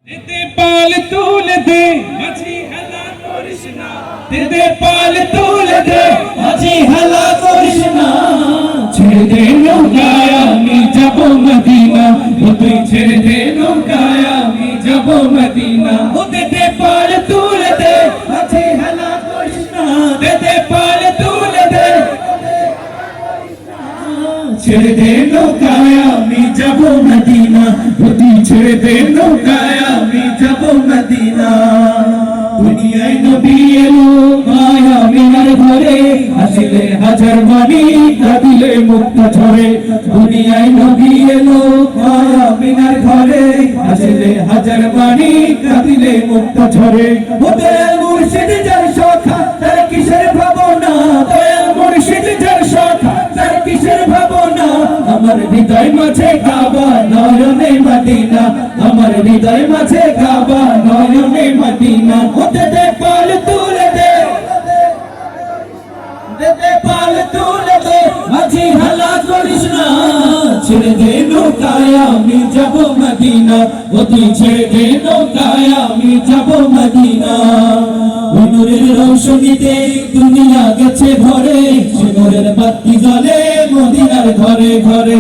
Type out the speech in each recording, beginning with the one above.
दे पाल तूल दे माझी हला कृष्णा दे पाल तूल दे माझी हला कृष्णा ছেড়ে দে নৌকায় আমি যাব মদিনা ও তুই ছেড়ে দে নৌকায় আমি যাব মদিনা ও দে পাল তুল দে माझी हला कृष्णा दे पाल तूल दे ছেড়ে দে নৌকায় আমি যাব মদিনা ও তুই ছেড়ে দে নৌকায় আমি যাব মদিনা দুনিয়ায় নবী এলো মায়া মিনার ঘরে আসিলে হাজার মানি কাঁদিলে মুক্ত ঝরে দুনিয়ায় নবী এলো মায়া মিনার ঘরে আসিলে হাজার মানি কাঁদিলে মুক্ত ঝরে ও দয়াল মুর্শিদ যার সখা তার কিসের ভাবনা দয়াল মুর্শিদ যার সখা তার কিসের ভাবনা আমার হৃদয় মাঝে কাবা নয়নে মদিনা আমার হৃদয় মাঝে কাবা নয়নে মদিনা ওতে দে পাল তুলে দে পাল তুলে দে মাঝি হালা করিস না ছেড়ে দে নৌকায় আমি যাব মদিনা ও তুই ছেড়ে দে নৌকায় আমি যাব মদিনা নূরের রৌশনীতে দুনিয়া গেছে ভরে সে নূরের বাতি জ্বলে মদিনার ঘরে ঘরে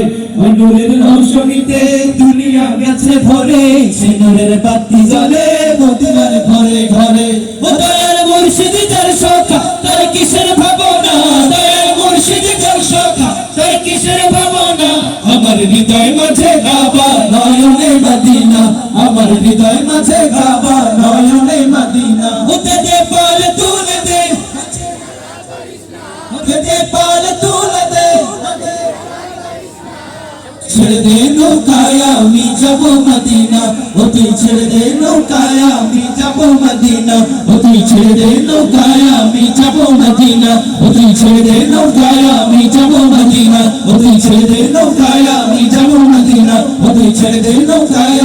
নূরের রৌশনীতে দুনিয়া গেছে ভরে সে নূরের বাতি জ্বলে মদিনার ঘরে ঘরে ও দয়াল মুর্শিদ যার সখা তার কিসের ভাবনা দয়াল মুর্শিদ যার সখা তার কিসের ভাবনা আমার হৃদয় মাঝে কাবা নয়নে মদিনা আমার হৃদয় মাঝে কাবা নয়নে মদিনা ওতে দে পাল তুলে দে ওতে দে পাল তুলে দে ছেড়ে দে নৌকায় আমি যাব মদিনা ও তুই ছেড়ে দে নৌকায় আমি যাব মদিনা ও তুই ছেড়ে দে নৌকায় আমি যাব মদিনা ও তুই ছেড়ে দে নৌকায় আমি যাব মদিনা ও তুই ছেড়ে দে নৌকায় আমি যাব মদিনা ও তুই ছেড়ে দে নৌকায়